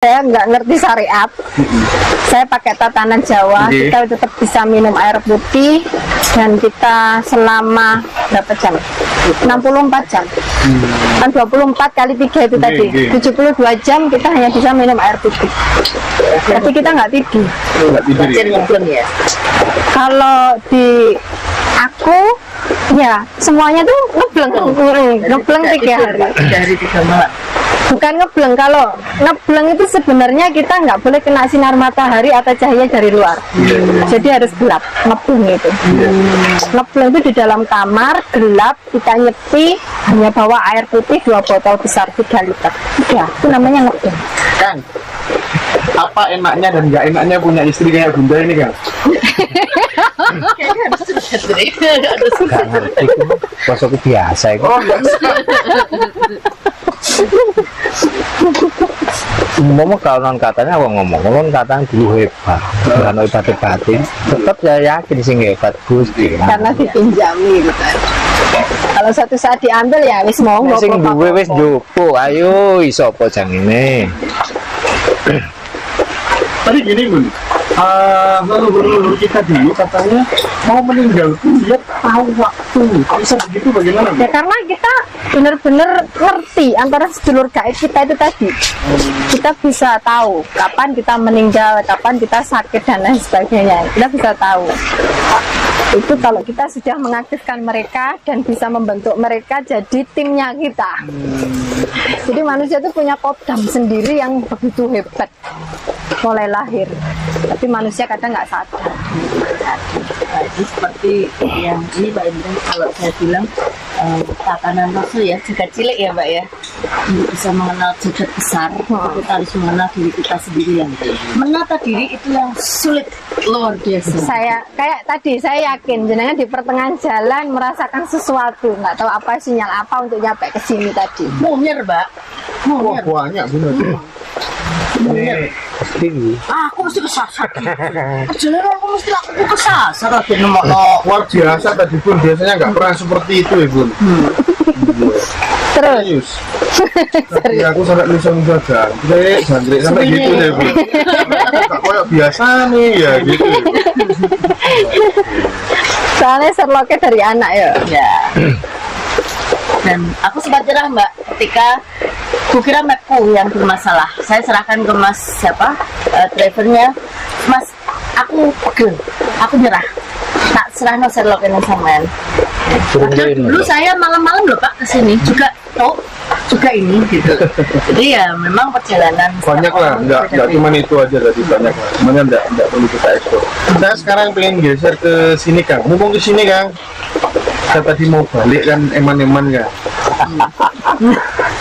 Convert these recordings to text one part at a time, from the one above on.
saya nggak ngerti syariat, saya pakai tatanan Jawa, kita tetap bisa minum air putih dan kita selama berapa jam? 64 jam. Kan 24 kali 3 itu tadi, 72 jam kita hanya bisa minum air putih. Tapi kita nggak tidur. Ya. Kalau di aku ya semuanya tuh ngebleng 3 hari. 3 malam. Bukan ngebleng, kalau ngebleng itu sebenarnya kita nggak boleh kena sinar matahari atau cahaya dari luar. Jadi harus gelap, ngebleng itu. Ngebleng itu di dalam kamar, gelap, kita nyepi, hanya bawa air putih 2 botol besar 3 liter. Ya, itu namanya ngebleng. Kang, apa enaknya dan nggak enaknya punya istri kayak Bunda ini, Kang? Kayaknya harus Gak ngerti, kosok biasa itu. Ngomong kalau non katanya apa ngomong katanya dulu hebat, bukan hebat batin. Tetap saya yakin sih hebat Gusti. Karena dipinjami gitu kan. Kalau suatu saat diambil ya wis mau sing duwe wis njopo, ayo iso apa jang ini. Tadi gini Bun, leluhur kita dulu katanya mau meninggal pun dia tahu waktu. Bisa begitu bagaimana? Ya karena kita benar-benar ngerti antara sedulur gaib kita itu tadi. Kita bisa tahu kapan kita meninggal, kapan kita sakit dan lain sebagainya. Kita bisa tahu. Itu kalau kita sudah mengaktifkan mereka dan bisa membentuk mereka jadi timnya kita. Jadi manusia itu punya kodam sendiri yang begitu hebat mulai lahir, tapi manusia kadang nggak sadar. Jadi seperti yang ini Mbak Indra, kalau saya bilang tatanan Rasul ya, jagat cilik ya Mbak ya, untuk bisa mengenal jagat besar, kita harus mengenal diri kita sendiri. Yang menata diri itu yang sulit, luar biasa. Kayak tadi saya yakin jenengan di pertengahan jalan merasakan sesuatu, nggak tahu apa sinyal apa untuk nyampe ke sini tadi. Mumir Mbak, Wah, banyak Bunda. Tinggi. Aku mesti kesasar. Jalan aku mesti kesasar lagi nomor Luar biasa tadi Bun, biasanya nggak pernah seperti itu ya Bun. Terus Tapi aku sampai nusa jangkrik sampai gitu deh Bun. Nggak kayak biasa nih ya gitu. soalnya serloknya dari anak ya. ya. Dan aku sempat cerah Mbak ketika kukira mapku yang bermasalah. Saya serahkan ke Mas siapa drivernya, Mas aku pegel, aku nyerah, tak serah no Sherlock ini sampean. Padahal dulu saya malam-malam loh Pak kesini juga juga ini gitu. Jadi ya memang perjalanan Banyak lah, nggak cuma itu aja tadi, banyak lah. Semuanya nggak perlu kita ekspor. Saya sekarang pengen geser ke sini Kang. Mumpung ke sini Kang. Saya tadi mau balik kan eman-eman kan.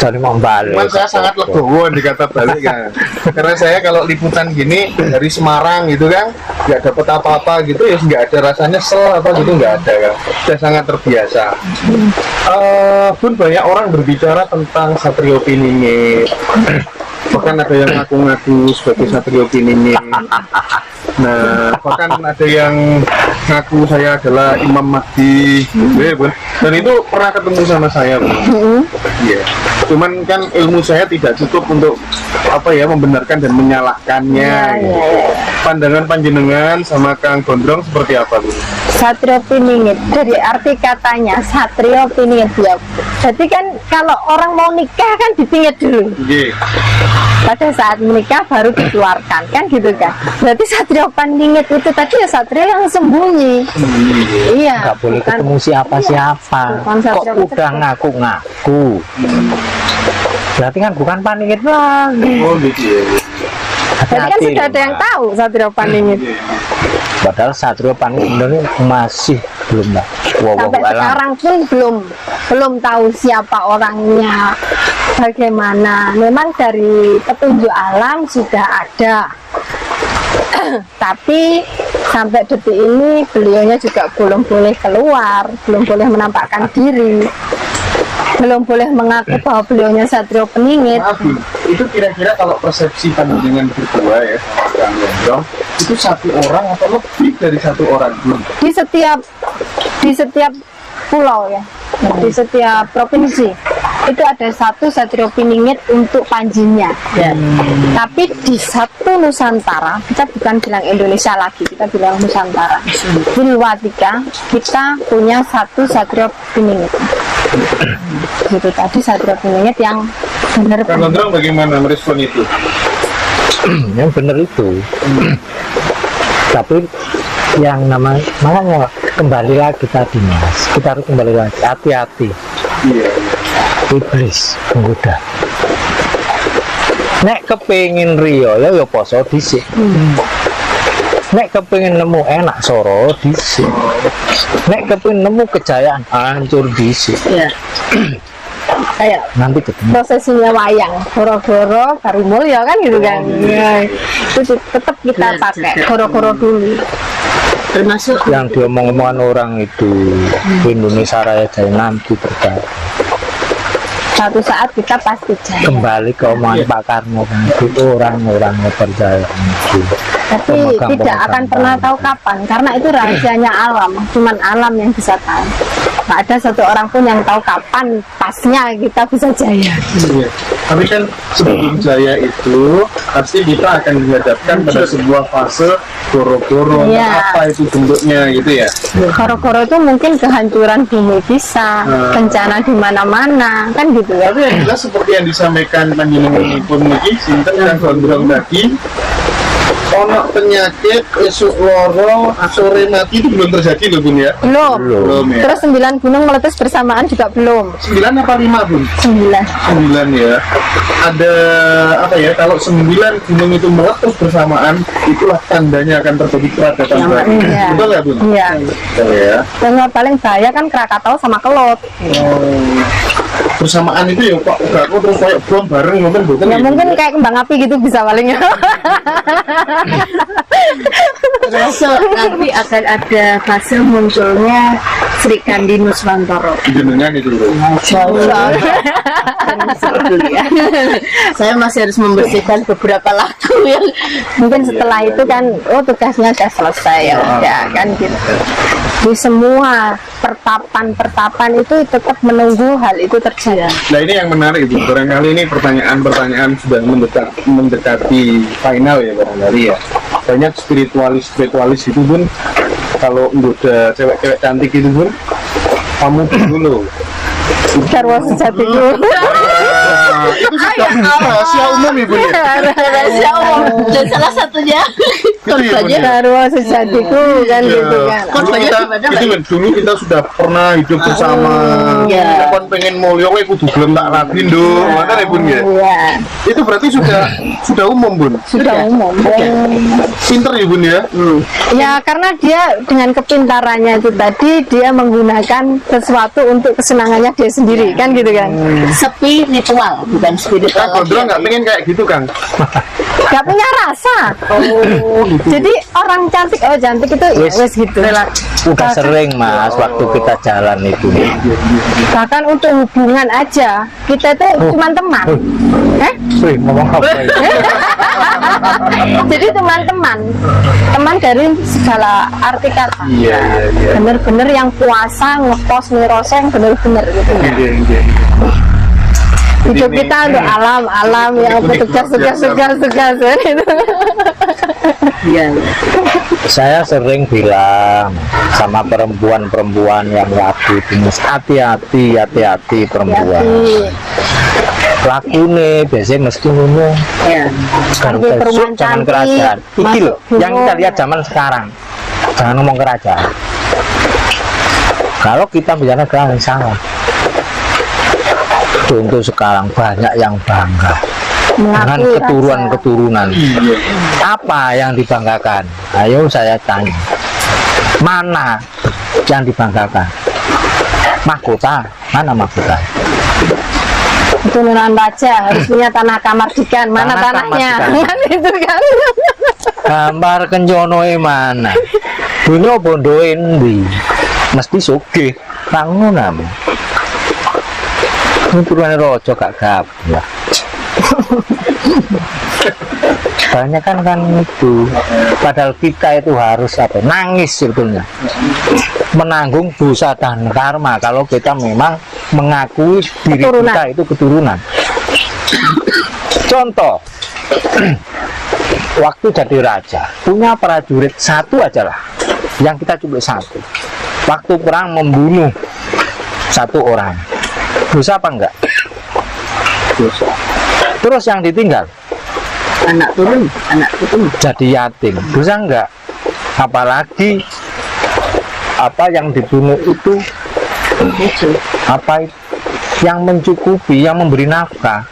Jadi mau balik. Cuman saya sangat legowo di kata balik kan. Karena saya kalau liputan gini dari Semarang gitu kan, nggak dapet apa-apa gitu ya, nggak ada rasanya nyesel apa gitu, nggak ada kan. Saya sangat terbiasa. Pun banyak orang berbicara tentang Satrio Piningit. Bahkan ada yang ngaku-ngaku sebagai Satrio Piningit. Nah, bahkan ada yang ngaku saya adalah Imam Mahdi, dan itu pernah ketemu sama saya, Iya. Cuman kan ilmu saya tidak cukup untuk apa ya membenarkan dan menyalahkannya. Pandangan panjenengan sama Kang Gondrong seperti apa, Bu? Satrio Piningit dari arti katanya Satrio Piningit ya. Jadi kan kalau orang mau nikah kan dipingit dulu. Pada saat menikah baru dikeluarkan kan gitu kan. Berarti Satrio Piningit itu tadi ya Satrio yang sembunyi. Iya. Nggak boleh ketemu siapa-siapa. Kok udah ngaku-ngaku. Berarti kan bukan Paningit lagi. Oh gitu ya. Jadi kan sudah ada yang tahu Satrio Piningit. Padahal Satrio Paningit sebenarnya masih belum lah. Sampai sekarang pun belum tahu siapa orangnya, bagaimana. Memang dari petunjuk alam sudah ada, tapi sampai detik ini beliaunya juga belum boleh keluar, belum boleh menampakkan diri, belum boleh mengaku bahwa beliaunya Satrio Piningit. Itu kira-kira kalau persepsi panjenengan berdua ya, Kang Gondrong, itu satu orang atau lebih dari satu orang? Di setiap pulau ya, di setiap provinsi itu ada satu Satrio Piningit untuk Panjinya. Ya. Tapi di satu Nusantara, kita bukan bilang Indonesia lagi, kita bilang Nusantara. Di Luatika kita punya satu Satrio Piningit. Gitu tadi Satrio Piningit yang Kang benar-benar. Gondrong bagaimana merespon itu? Yang benar itu. Tapi yang makanya kembali lagi tadi Mas, kita harus kembali lagi, hati-hati. Iya. Iblis menggoda. Nek kepengin riyo ya poso dhisik. Nek kepengin nemu enak soro dhisik. Nek kepengin nemu kejayaan hancur dhisik. Ya. Kayak Nanti ketemu. Prosesinya wayang, goro-goro baru mulya kan gitu kan. Ya, itu tetap kita Benar pakai juga. goro-goro dulu. termasuk Yang diomong-omongan orang itu Indonesia Raya Jaya nanti terjadi. Suatu saat kita pasti jaya. Kembali ke omongan Pak Karno kan, itu orang-orang yang percaya itu. Tapi Pemegang- tidak akan pemegang pernah tangan. tahu kapan, karena itu rahasianya alam. Cuman alam yang bisa tahu. Nggak ada satu orang pun yang tahu kapan pasnya kita bisa jaya. Iya. Tapi kan sebelum jaya itu pasti kita akan dihadapkan pada sebuah fase goro-goro. Iya. Apa itu bentuknya gitu ya? Goro-goro itu mungkin kehancuran bumi bisa, bencana di mana-mana, kan gitu ya. Tapi yang jelas seperti yang disampaikan panjenenganipun niki sinten Kang Gondrong tadi, ono penyakit esuk loro sore mati itu belum terjadi loh Bun ya? Belum. Belum ya. Terus 9 gunung meletus bersamaan juga belum. 9 apa 5 Bun? 9. 9 ya. Ada apa ya, kalau 9 gunung itu meletus bersamaan, itulah tandanya akan terjadi peradaban baru. Iya. Betul ya Bun? Iya. Betul ya. Dan yang paling bahaya kan Krakatau sama Kelot. Bersamaan itu ya Pak, enggak kok terus kayak bom bareng mungkin betul Ya mungkin kayak kembang api gitu bisa palingnya. termasuk nanti akan ada fase munculnya Sri Kandi Nuswantoro. jenengan itu loh. Ya. Saya masih harus membersihkan beberapa lagu yang Mungkin setelah itu kan, oh tugasnya sudah selesai ya udah kan gitu. Di semua pertapan itu tetap menunggu hal itu terjadi. Nah ini yang menarik itu, barangkali ini pertanyaan-pertanyaan sudah mendekati final ya barangkali ya. Banyak spiritualis itu Bun, kalau udah cewek-cewek cantik itu Bun, kamu dulu. Garwa sejatiku. Itu sudah rahasia umum Ibu ya. rahasia umum dan salah satunya korbannya Garwa sejatiku kan Iya. gitu kan. Dulu Korbannya kita, gimana, itu Mbak? kan, dulu kita sudah pernah hidup bersama. Iya. Kon pengen mulya kowe kudu gelem tak rabi nduk. Mana ya Bun ya? Iya, Itu berarti sudah umum Bun. sudah umum. Pinter ya Bun ya. Ya karena dia dengan kepintarannya itu tadi dia menggunakan sesuatu untuk kesenangannya dia sendiri kan gitu kan. spiritual bukan spiritual Kang Gondrong nggak pengen kayak gitu Kang. Gak punya rasa. Jadi orang cantik, oh cantik itu ya Wis. wes gitu. Udah sering Mas waktu kita jalan itu. Bahkan untuk hubungan aja kita itu cuma teman. Wih, ngomong apa ini? Jadi teman-teman, teman dari segala arti kata. Iya. Bener-bener yang puasa ngekos ngerose yang bener-bener gitu. Iya. Hidup Ini- kita untuk alam yang Unik-unik tugas itu. Iya. Saya sering bilang sama perempuan-perempuan yang laku itu, Mas, hati-hati perempuan. Lakune biasanya mesti ngomong Ya. kan Pergi ke rumah jangan cantik, kerajaan. Iki masuk loh, yang kita gunung. lihat zaman sekarang. Jangan ngomong kerajaan. Kalau kita bicara kerajaan salah. Contoh sekarang banyak yang bangga dengan Mengaku keturunan-keturunan. Apa yang dibanggakan? Ayo saya tanya. Mana yang dibanggakan? Mahkota? Mana mahkota? keturunan raja harus punya tanah kamardikan. Mana Tanah tanahnya? kamardikan. Kan itu kan. Gambar kenjonoe mana? Dunia bondo endi? Mesti sugih. Bangunan. Ini turunnya rojo gak gap. banyak kan itu, padahal kita itu harus apa, nangis sebetulnya, menanggung dosa dan karma kalau kita memang mengakui diri Keturunan. kita itu keturunan. Contoh, waktu jadi raja punya prajurit satu aja lah, yang kita cuma satu, waktu perang membunuh satu orang, dosa apa enggak? Dosa. Terus yang ditinggal anak turun jadi yatim, dosa enggak? Apalagi apa yang dibunuh itu apa yang mencukupi, yang memberi nafkah,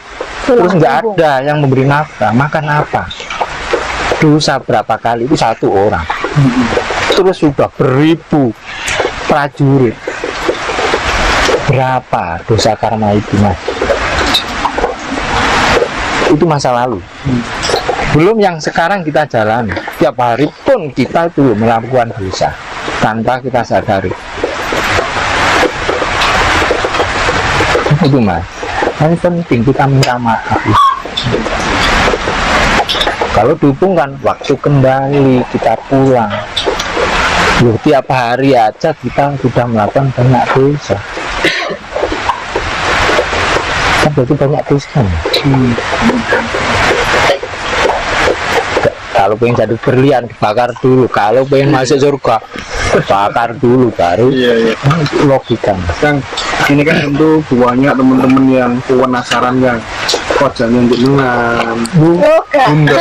terus enggak ada yang memberi nafkah, makan apa? Dosa berapa kali itu satu orang, terus sudah beribu prajurit, berapa dosa karma itu, Mas? Itu masa lalu. Belum yang sekarang kita jalani. Tiap hari pun kita itu melakukan dosa tanpa kita sadari. Itu, Mas. Ini penting kita minta maaf. Kalau dukung kan waktu kembali kita pulang. Loh, tiap hari aja kita sudah melakukan banyak dosa. Kan berarti banyak dosa. Kalau pengen jadi berlian dibakar dulu, kalau pengen masuk surga bakar dulu baru. Iya. Logika. Kang, ini kan tentu banyak teman-teman yang penasaran Kang. Kok jangan jenengan? Bunda.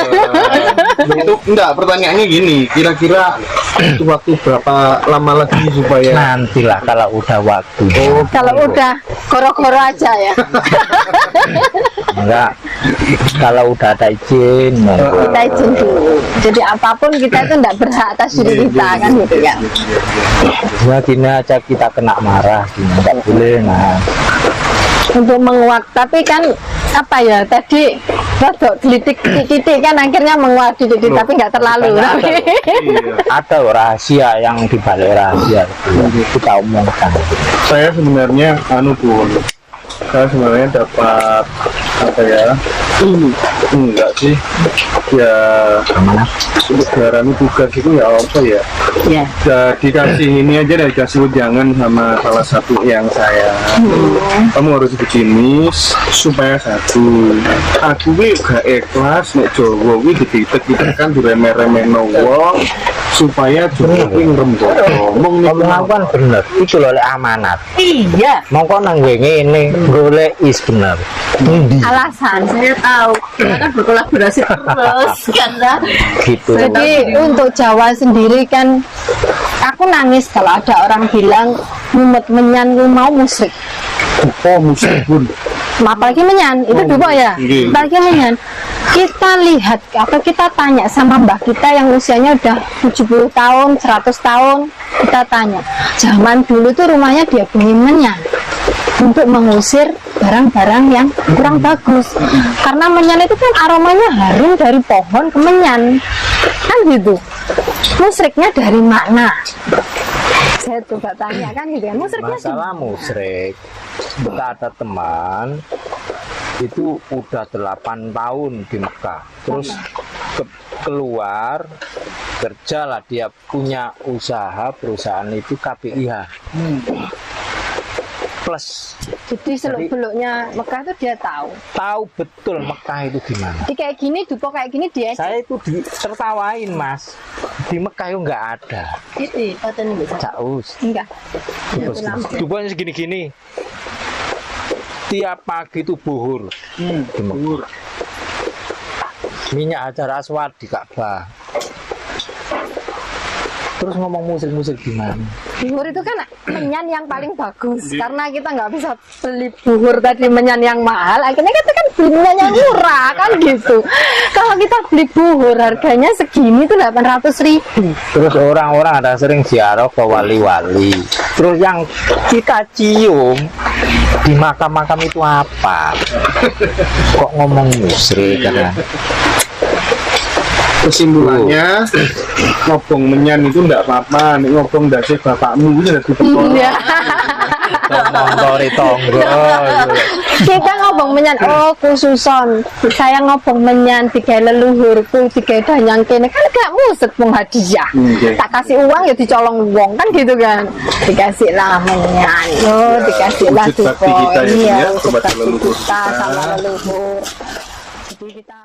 Itu enggak, pertanyaannya gini, kira-kira itu waktu berapa lama lagi supaya Nantilah kalau udah waktu. Kalau udah koro-koro aja ya. Enggak. Kalau udah ada izin, monggo. Kita izin dulu. Jadi apapun kita itu tidak berhak atas diri kita kan gitu ya. Ya gini aja kita kena marah, gini enggak boleh. Nah, Untuk menguak, tapi kan apa ya tadi rodok gelitik titik kan akhirnya menguak titik tapi nggak terlalu. Bukannya ada loh rahasia yang dibalik rahasia itu kita omongkan. saya sebenarnya saya sebenarnya dapat apa ya? Enggak sih. Ya Gimana? sekarang tugas itu ya apa ya? ya Dikasih ini aja, dikasih ujangan sama salah satu yang saya, kamu harus begini supaya satu aku ini gak ikhlas nek Jawa ini diditek-ditek diremer-remer wong supaya Jawa ini ngerembok ngomong nih Ngomong aku kan bener, itu loh lek amanat. iya Mau kok nang ini golek is bener. Endi Alasan. saya tahu kita kan berkolaborasi terus karena gitu. Jadi untuk Jawa sendiri kan aku nangis kalau ada orang bilang mumet menyan lu mau musrik. oh musik pun Apalagi menyan itu dulu ya. Iya. Apalagi menyan. Kita lihat atau kita tanya sama mbah kita yang usianya udah 70 tahun, 100 tahun, kita tanya. Zaman dulu tuh rumahnya dia bunyi menyan untuk mengusir barang-barang yang kurang bagus. Karena menyan itu kan aromanya harum dari pohon ke menyan. Kan gitu. Musriknya dari mana? Saya coba tanya kan gitu kan. Musriknya sih. Masalah musrik, kita ada teman itu udah 8 tahun di Mekah, terus keluar kerja lah, dia punya usaha, perusahaan itu KPIH plus. Jadi seluk-beluknya Mekah tuh dia tahu. Tahu betul Mekah itu gimana. Jadi kayak gini, dupo kayak gini dia. Saya itu tertawain, Mas, di Mekah itu nggak ada itu paten bisa caus. Enggak. Duponya segini-gini. Tiap pagi itu buhur. Di Mekah. Minyak hajar aswad di Ka'bah. Terus ngomong musik-musik gimana? Buhur itu kan menyan yang paling bagus. Karena kita nggak bisa beli buhur tadi menyan yang mahal. Akhirnya kita kan beli menyan yang murah kan gitu. Kalau kita beli buhur harganya segini tuh 800.000. Terus orang-orang ada sering ziarah ke wali-wali. Terus yang kita cium di makam-makam itu apa? Kok ngomong musyrik kan? kesimpulannya ngobong menyan itu enggak apa-apa, nek ngobong dasi bapakmu itu jadi perkara. Iya. Ngontori tonggo. Kita ngobong menyan, oh khususon saya ngobong menyan tiga leluhurku tiga danyang kene kan gak muset pun hadiah. Tak kasih uang ya dicolong uang kan gitu kan. Dikasih lah menyan, oh dikasih lah wujud bakti kita ya, iya, ya, wujud kepada bakti leluhur kita kita. sama leluhur. Jadi kita